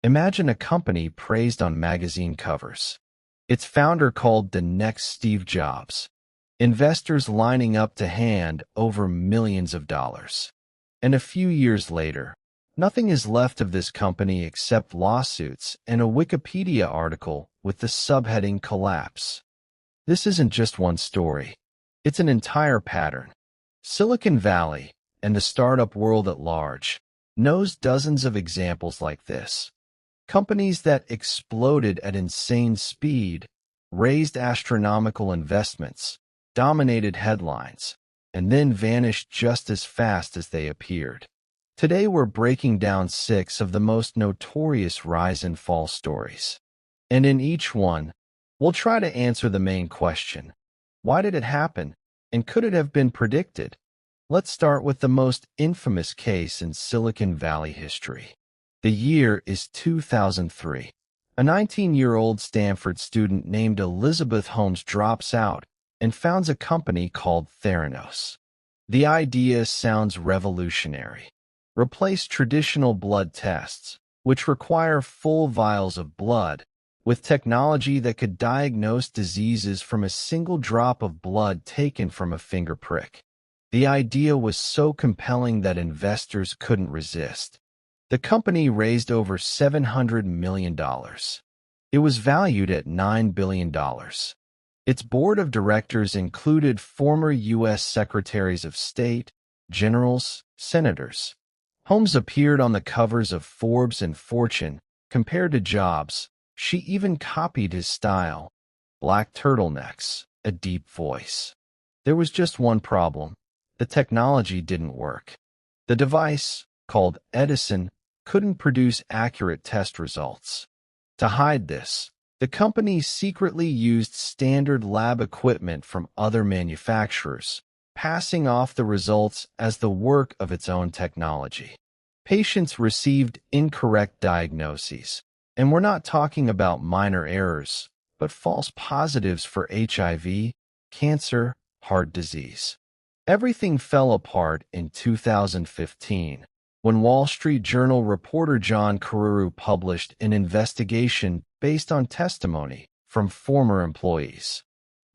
Imagine a company praised on magazine covers. Its founder called the next Steve Jobs. Investors lining up to hand over millions of dollars. And a few years later, nothing is left of this company except lawsuits and a Wikipedia article with the subheading Collapse. This isn't just one story. It's an entire pattern. Silicon Valley, and the startup world at large, knows dozens of examples like this. Companies that exploded at insane speed, raised astronomical investments, dominated headlines, and then vanished just as fast as they appeared. Today we're breaking down 6 of the most notorious rise and fall stories. And in each one, we'll try to answer the main question: why did it happen, and could it have been predicted? Let's start with the most infamous case in Silicon Valley history. The year is 2003. A 19-year-old Stanford student named Elizabeth Holmes drops out and founds a company called Theranos. The idea sounds revolutionary. Replace traditional blood tests, which require full vials of blood, with technology that could diagnose diseases from a single drop of blood taken from a finger prick. The idea was so compelling that investors couldn't resist. The company raised over $700 million. It was valued at $9 billion. Its board of directors included former U.S. Secretaries of State, generals, senators. Holmes appeared on the covers of Forbes and Fortune. Compared to Jobs, she even copied his style: black turtlenecks, a deep voice. There was just one problem. The technology didn't work. The device, called Edison, couldn't produce accurate test results. To hide this, the company secretly used standard lab equipment from other manufacturers, passing off the results as the work of its own technology. Patients received incorrect diagnoses, and we're not talking about minor errors, but false positives for HIV, cancer, heart disease. Everything fell apart in 2015 when Wall Street Journal reporter John Carreyrou published an investigation based on testimony from former employees.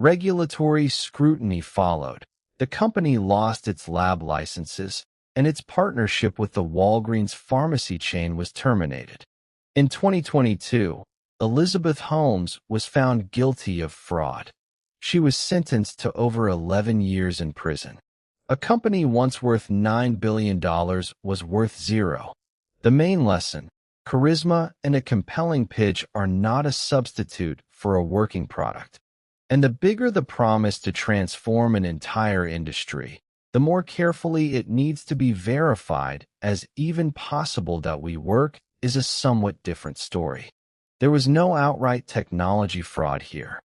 Regulatory scrutiny followed. The company lost its lab licenses, and its partnership with the Walgreens pharmacy chain was terminated. In 2022, Elizabeth Holmes was found guilty of fraud. She was sentenced to over 11 years in prison. A company once worth $9 billion was worth zero. The main lesson: charisma and a compelling pitch are not a substitute for a working product. And the bigger the promise to transform an entire industry, the more carefully it needs to be verified as even possible. That WeWork is a somewhat different story. There was no outright technology fraud here.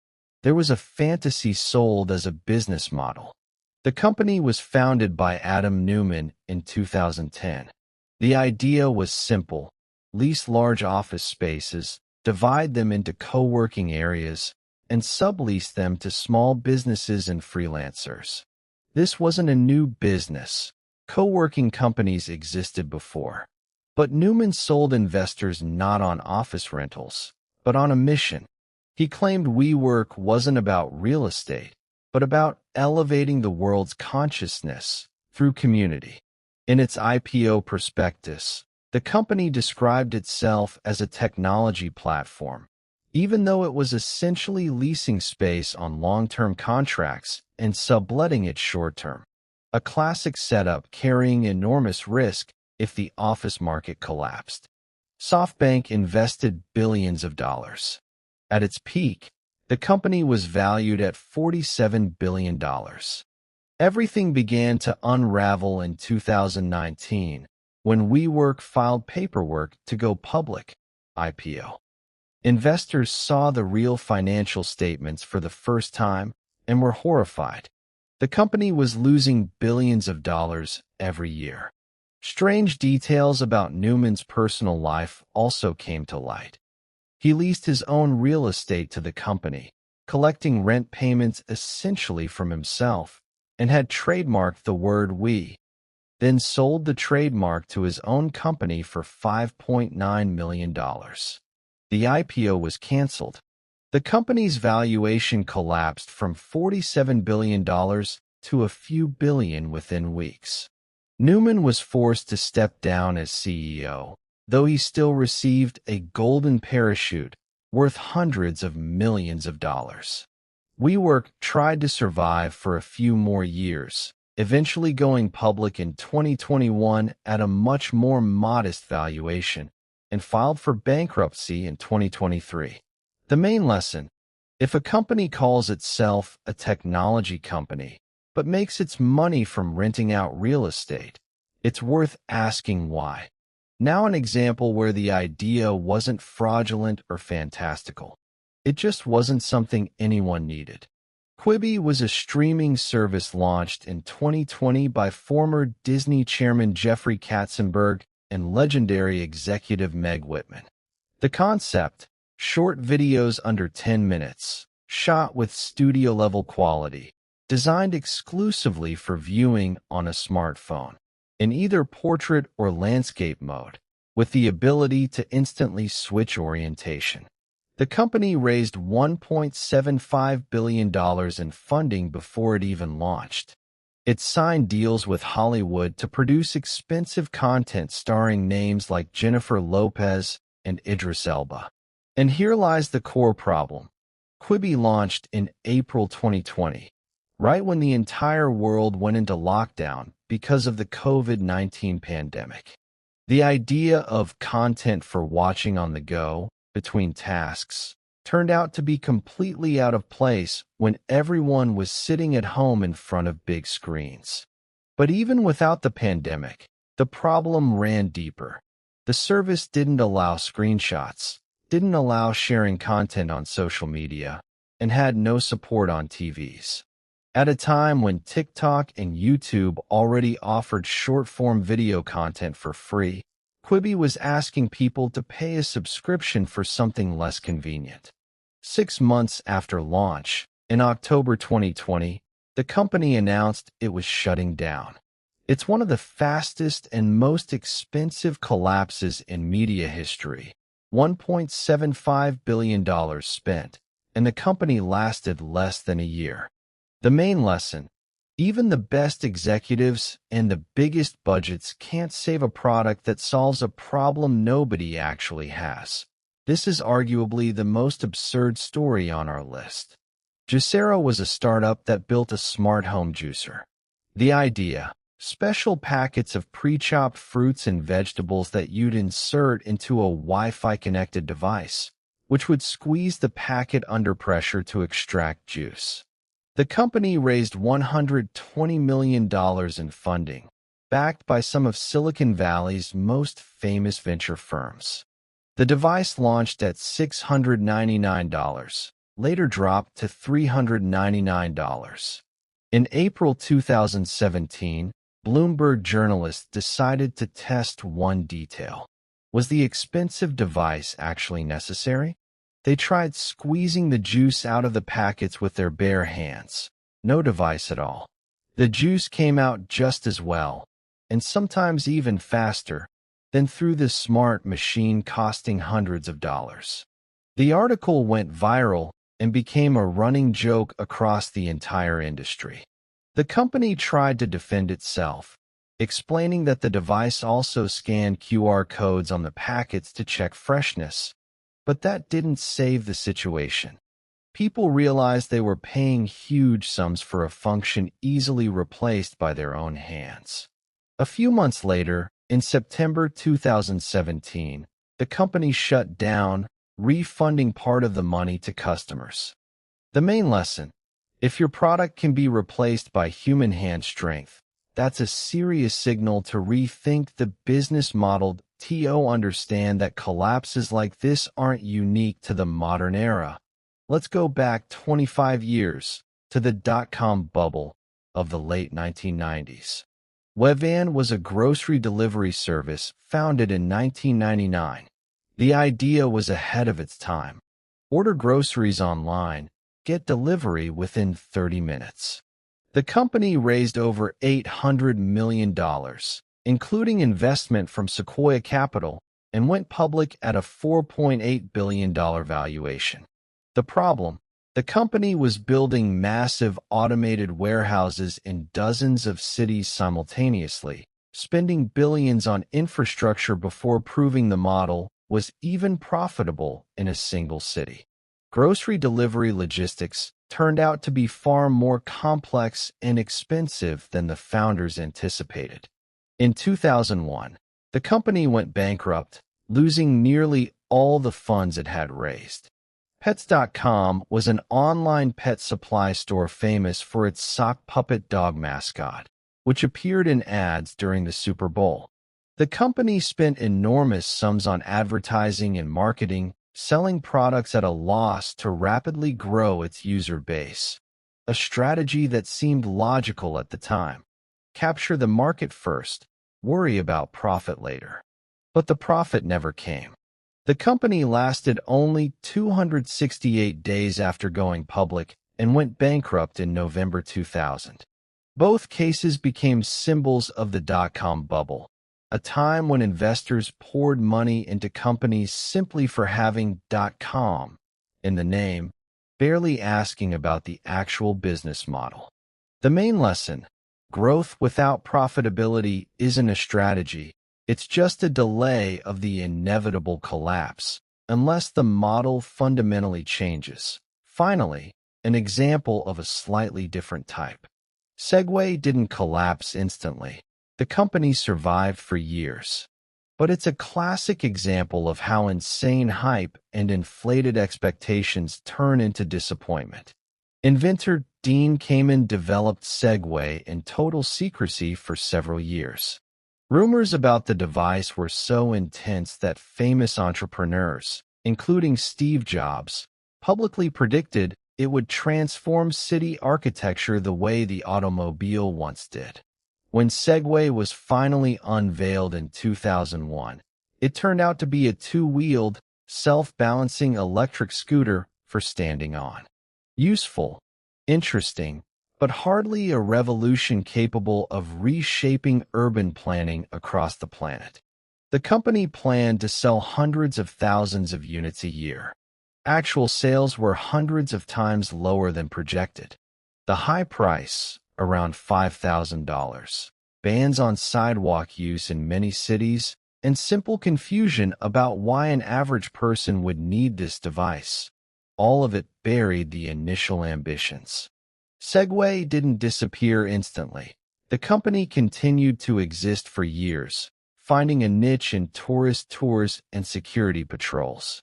There was a fantasy sold as a business model. The company was founded by Adam Neumann in 2010. The idea was simple: lease large office spaces, divide them into co-working areas, and sublease them to small businesses and freelancers. This wasn't a new business. Co-working companies existed before. But Neumann sold investors not on office rentals, but on a mission. He claimed WeWork wasn't about real estate, but about elevating the world's consciousness through community. In its IPO prospectus, the company described itself as a technology platform, even though it was essentially leasing space on long-term contracts and subletting it short-term. A classic setup carrying enormous risk if the office market collapsed. SoftBank invested billions of dollars. At its peak, the company was valued at $47 billion. Everything began to unravel in 2019 when WeWork filed paperwork to go public, IPO. Investors saw the real financial statements for the first time and were horrified. The company was losing billions of dollars every year. Strange details about Neumann's personal life also came to light. He leased his own real estate to the company, collecting rent payments essentially from himself, and had trademarked the word "we." then sold the trademark to his own company for $5.9 million. The IPO was canceled. The company's valuation collapsed from $47 billion to a few billion within weeks. Newman was forced to step down as CEO, though he still received a golden parachute worth hundreds of millions of dollars. WeWork tried to survive for a few more years, eventually going public in 2021 at a much more modest valuation, and filed for bankruptcy in 2023. The main lesson: if a company calls itself a technology company, but makes its money from renting out real estate, it's worth asking why. Now an example where the idea wasn't fraudulent or fantastical. It just wasn't something anyone needed. Quibi was a streaming service launched in 2020 by former Disney chairman Jeffrey Katzenberg and legendary executive Meg Whitman. The concept: short videos under 10 minutes, shot with studio-level quality, designed exclusively for viewing on a smartphone, in either portrait or landscape mode, with the ability to instantly switch orientation. The company raised $1.75 billion in funding before it even launched. It signed deals with Hollywood to produce expensive content starring names like Jennifer Lopez and Idris Elba. And here lies the core problem. Quibi launched in April 2020, right when the entire world went into lockdown because of the COVID-19 pandemic. The idea of content for watching on the go, between tasks, turned out to be completely out of place when everyone was sitting at home in front of big screens. But even without the pandemic, the problem ran deeper. The service didn't allow screenshots, didn't allow sharing content on social media, and had no support on TVs. At a time when TikTok and YouTube already offered short-form video content for free, Quibi was asking people to pay a subscription for something less convenient. 6 months after launch, in October 2020, the company announced it was shutting down. It's one of the fastest and most expensive collapses in media history. $1.75 billion spent, and the company lasted less than a year. The main lesson: even the best executives and the biggest budgets can't save a product that solves a problem nobody actually has. This is arguably the most absurd story on our list. Juicero was a startup that built a smart home juicer. The idea: special packets of pre-chopped fruits and vegetables that you'd insert into a Wi-Fi connected device, which would squeeze the packet under pressure to extract juice. The company raised $120 million in funding, backed by some of Silicon Valley's most famous venture firms. The device launched at $699, later dropped to $399. In April 2017, Bloomberg journalists decided to test one detail. Was the expensive device actually necessary? They tried squeezing the juice out of the packets with their bare hands. No device at all. The juice came out just as well, and sometimes even faster, than through this smart machine costing hundreds of dollars. The article went viral and became a running joke across the entire industry. The company tried to defend itself, explaining that the device also scanned QR codes on the packets to check freshness. But that didn't save the situation. People realized they were paying huge sums for a function easily replaced by their own hands. A few months later, in September 2017, the company shut down, refunding part of the money to customers. The main lesson: if your product can be replaced by human hand strength, that's a serious signal to rethink the business model. To understand that collapses like this aren't unique to the modern era. Let's go back 25 years to the dot-com bubble of the late 1990s. Webvan was a grocery delivery service founded in 1999. The idea was ahead of its time. Order groceries online, get delivery within 30 minutes. The company raised over $800 million, including investment from Sequoia Capital, and went public at a $4.8 billion valuation. The problem? The company was building massive automated warehouses in dozens of cities simultaneously, spending billions on infrastructure before proving the model was even profitable in a single city. Grocery delivery logistics turned out to be far more complex and expensive than the founders anticipated. In 2001, the company went bankrupt, losing nearly all the funds it had raised. Pets.com was an online pet supply store famous for its sock puppet dog mascot, which appeared in ads during the Super Bowl. The company spent enormous sums on advertising and marketing, selling products at a loss to rapidly grow its user base. A strategy that seemed logical at the time. Capture the market first, worry about profit later. But the profit never came. The company lasted only 268 days after going public and went bankrupt in November 2000. Both cases became symbols of the dot-com bubble, a time when investors poured money into companies simply for having .com in the name, barely asking about the actual business model. The main lesson: growth without profitability isn't a strategy. It's just a delay of the inevitable collapse, unless the model fundamentally changes. Finally, an example of a slightly different type. Segway didn't collapse instantly. The company survived for years. But it's a classic example of how insane hype and inflated expectations turn into disappointment. Inventor Dean Kamen developed Segway in total secrecy for several years. Rumors about the device were so intense that famous entrepreneurs, including Steve Jobs, publicly predicted it would transform city architecture the way the automobile once did. When Segway was finally unveiled in 2001, it turned out to be a two-wheeled, self-balancing electric scooter for standing on. Useful, interesting, but hardly a revolution capable of reshaping urban planning across the planet. The company planned to sell hundreds of thousands of units a year. Actual sales were hundreds of times lower than projected. The high price, around $5,000, bans on sidewalk use in many cities, and simple confusion about why an average person would need this device. All of it buried the initial ambitions. Segway didn't disappear instantly. The company continued to exist for years, finding a niche in tourist tours and security patrols.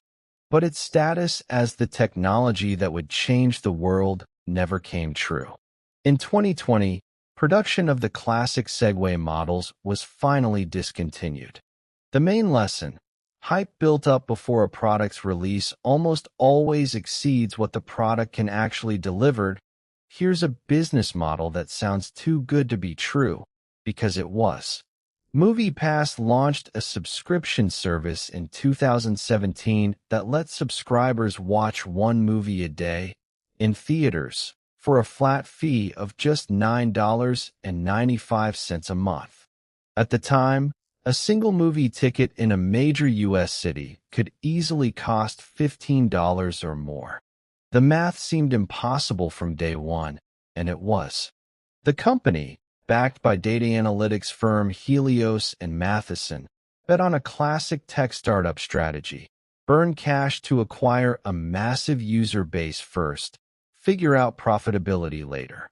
But its status as the technology that would change the world never came true. In 2020, production of the classic Segway models was finally discontinued. The main lesson: hype built up before a product's release almost always exceeds what the product can actually deliver. Here's a business model that sounds too good to be true, because it was. MoviePass launched a subscription service in 2017 that lets subscribers watch one movie a day in theaters for a flat fee of just $9.95 a month. At the time, a single movie ticket in a major U.S. city could easily cost $15 or more. The math seemed impossible from day one, and it was. The company, backed by data analytics firm Helios and Matheson, bet on a classic tech startup strategy: burn cash to acquire a massive user base first, figure out profitability later.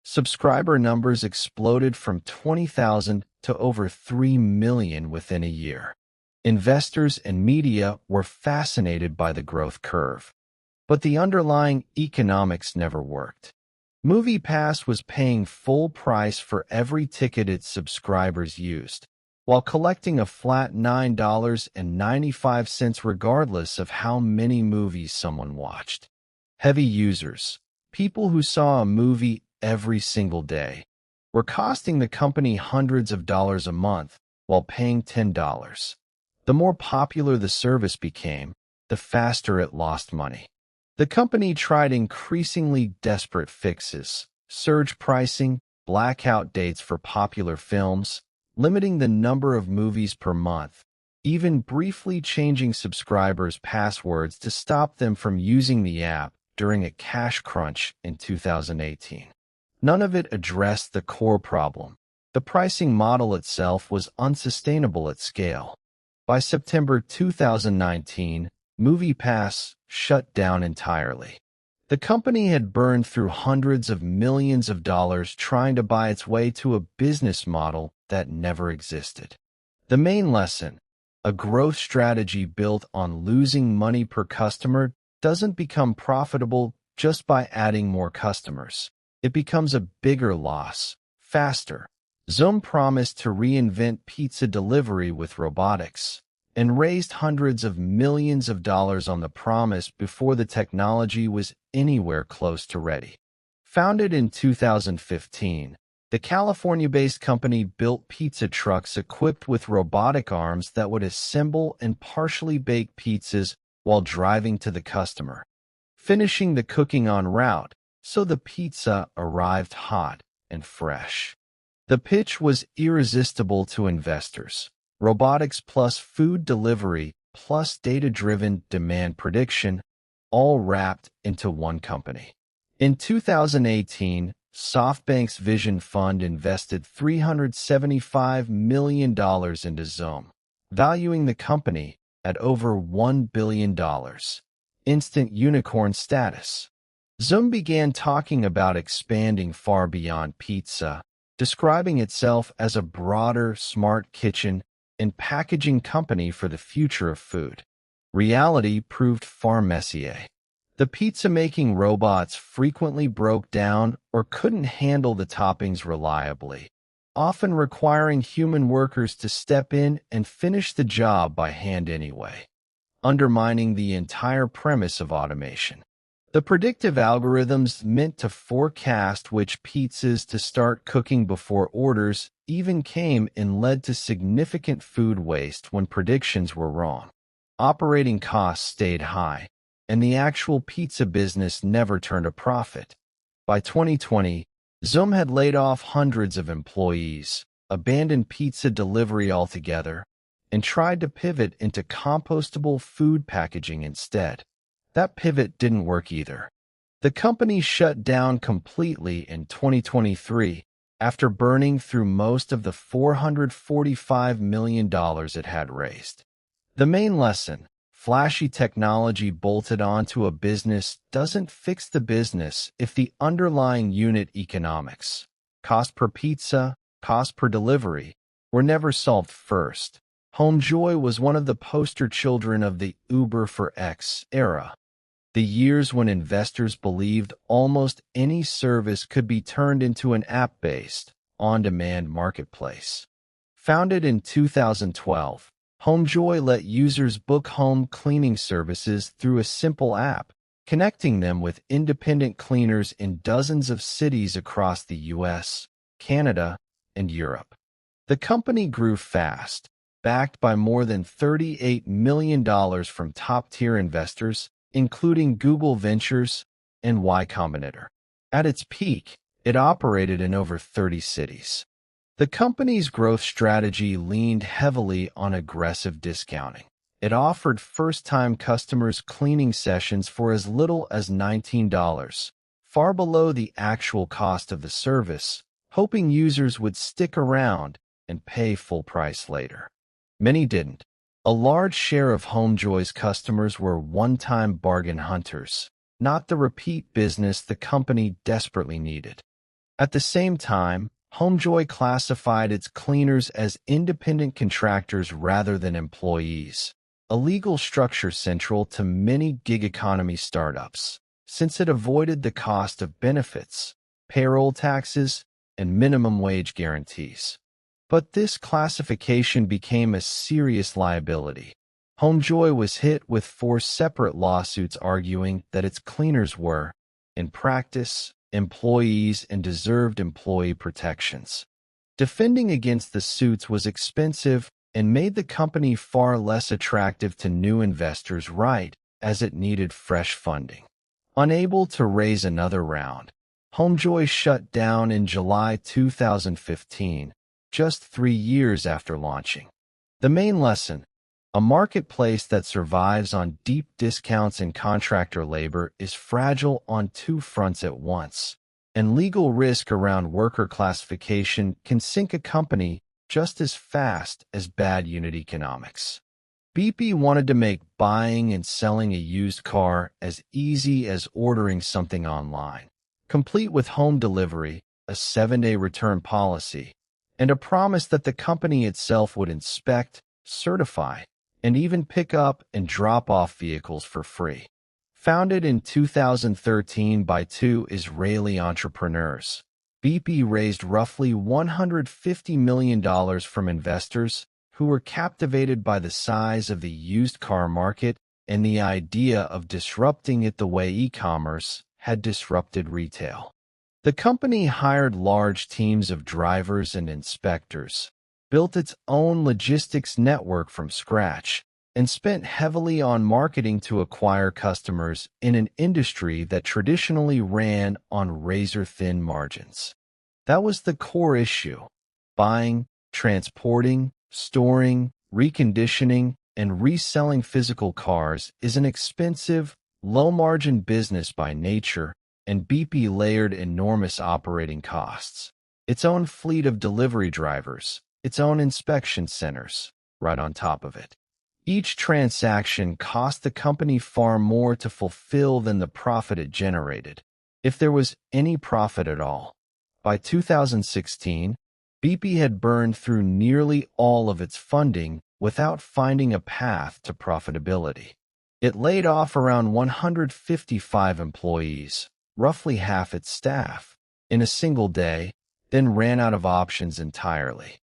Subscriber numbers exploded from 20,000 to over 3 million within a year. Investors and media were fascinated by the growth curve. But the underlying economics never worked. MoviePass was paying full price for every ticket its subscribers used, while collecting a flat $9.95 regardless of how many movies someone watched. Heavy users, people who saw a movie every single day, were costing the company hundreds of dollars a month while paying $10. The more popular the service became, the faster it lost money. The company tried increasingly desperate fixes, surge pricing, blackout dates for popular films, limiting the number of movies per month, even briefly changing subscribers' passwords to stop them from using the app during a cash crunch in 2018. None of it addressed the core problem. The pricing model itself was unsustainable at scale. By September 2019, MoviePass shut down entirely. The company had burned through hundreds of millions of dollars trying to buy its way to a business model that never existed. The main lesson: a growth strategy built on losing money per customer doesn't become profitable just by adding more customers. It becomes a bigger loss, faster. Zume promised to reinvent pizza delivery with robotics and raised hundreds of millions of dollars on the promise before the technology was anywhere close to ready. Founded in 2015, the California-based company built pizza trucks equipped with robotic arms that would assemble and partially bake pizzas while driving to the customer, finishing the cooking en route so the pizza arrived hot and fresh. The pitch was irresistible to investors: robotics plus food delivery plus data-driven demand prediction, all wrapped into one company. In 2018, SoftBank's Vision Fund invested $375 million into Zume, valuing the company at over $1 billion. Instant unicorn status. Zume began talking about expanding far beyond pizza, describing itself as a broader smart kitchen and packaging company for the future of food. Reality proved far messier. The pizza-making robots frequently broke down or couldn't handle the toppings reliably, often requiring human workers to step in and finish the job by hand anyway, undermining the entire premise of automation. The predictive algorithms meant to forecast which pizzas to start cooking before orders even came and led to significant food waste when predictions were wrong. Operating costs stayed high, and the actual pizza business never turned a profit. By 2020, Zume had laid off hundreds of employees, abandoned pizza delivery altogether, and tried to pivot into compostable food packaging instead. That pivot didn't work either. The company shut down completely in 2023 after burning through most of the $445 million it had raised. The main lesson: flashy technology bolted onto a business doesn't fix the business if the underlying unit economics, cost per pizza, cost per delivery, were never solved first. Homejoy was one of the poster children of the Uber for X era. The years when investors believed almost any service could be turned into an app-based, on-demand marketplace. Founded in 2012, Homejoy let users book home cleaning services through a simple app, connecting them with independent cleaners in dozens of cities across the US, Canada, and Europe. The company grew fast, backed by more than $38 million from top-tier investors, including Google Ventures and Y Combinator. At its peak, it operated in over 30 cities. The company's growth strategy leaned heavily on aggressive discounting. It offered first-time customers cleaning sessions for as little as $19, far below the actual cost of the service, hoping users would stick around and pay full price later. Many didn't. A large share of Homejoy's customers were one-time bargain hunters, not the repeat business the company desperately needed. At the same time, Homejoy classified its cleaners as independent contractors rather than employees, a legal structure central to many gig economy startups, since it avoided the cost of benefits, payroll taxes, and minimum wage guarantees. But this classification became a serious liability. Homejoy was hit with 4 separate lawsuits arguing that its cleaners were, in practice, employees and deserved employee protections. Defending against the suits was expensive and made the company far less attractive to new investors right as it needed fresh funding. Unable to raise another round, Homejoy shut down in July 2015, just 3 years after launching. The main lesson: a marketplace that survives on deep discounts and contractor labor is fragile on two fronts at once, and legal risk around worker classification can sink a company just as fast as bad unit economics. Beepi wanted to make buying and selling a used car as easy as ordering something online, complete with home delivery, a 7-day return policy, and a promise that the company itself would inspect, certify, and even pick up and drop off vehicles for free. Founded in 2013 by two Israeli entrepreneurs, Beepi raised roughly $150 million from investors who were captivated by the size of the used car market and the idea of disrupting it the way e-commerce had disrupted retail. The company hired large teams of drivers and inspectors, built its own logistics network from scratch, and spent heavily on marketing to acquire customers in an industry that traditionally ran on razor-thin margins. That was the core issue. Buying, transporting, storing, reconditioning, and reselling physical cars is an expensive, low-margin business by nature, and Beepi layered enormous operating costs. Its own fleet of delivery drivers, its own inspection centers, right on top of it. Each transaction cost the company far more to fulfill than the profit it generated, if there was any profit at all. By 2016, Beepi had burned through nearly all of its funding without finding a path to profitability. It laid off around 155 employees, roughly half its staff, in a single day, then ran out of options entirely.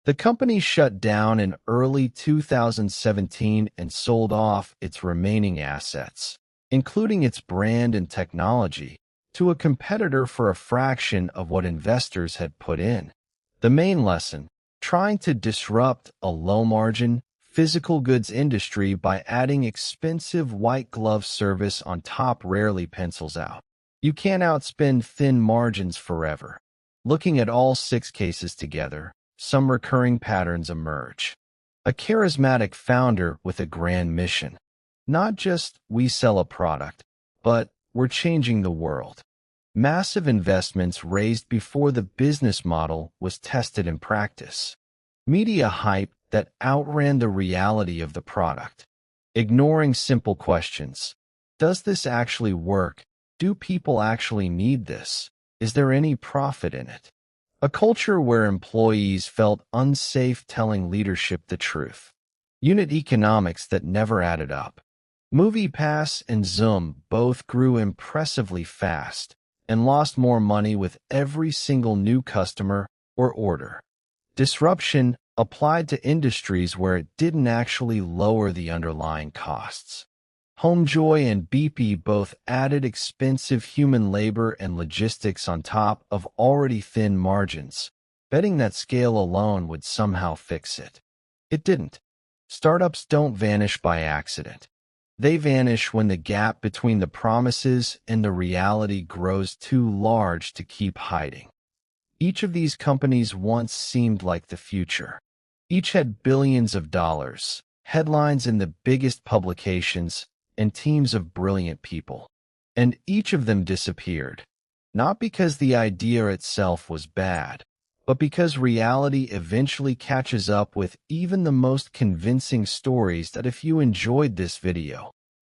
The company shut down in early 2017 and sold off its remaining assets, including its brand and technology, to a competitor for a fraction of what investors had put in. The main lesson: trying to disrupt a low-margin, physical goods industry by adding expensive white-glove service on top rarely pencils out. You can't outspend thin margins forever. Looking at all 6 cases together, some recurring patterns emerge. A charismatic founder with a grand mission. Not just, we sell a product, but we're changing the world. Massive investments raised before the business model was tested in practice. Media hype that outran the reality of the product. Ignoring simple questions. Does this actually work? Do people actually need this? Is there any profit in it? A culture where employees felt unsafe telling leadership the truth. Unit economics that never added up. MoviePass and Zume both grew impressively fast and lost more money with every single new customer or order. Disruption applied to industries where it didn't actually lower the underlying costs. Homejoy and Beepi both added expensive human labor and logistics on top of already thin margins, betting that scale alone would somehow fix it. It didn't. Startups don't vanish by accident. They vanish when the gap between the promises and the reality grows too large to keep hiding. Each of these companies once seemed like the future. Each had billions of dollars, headlines in the biggest publications, and teams of brilliant people. And each of them disappeared. Not because the idea itself was bad, but because reality eventually catches up with even the most convincing stories. That if you enjoyed this video,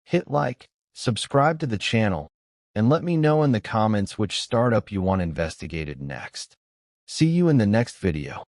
hit like, subscribe to the channel, and let me know in the comments which startup you want investigated next. See you in the next video.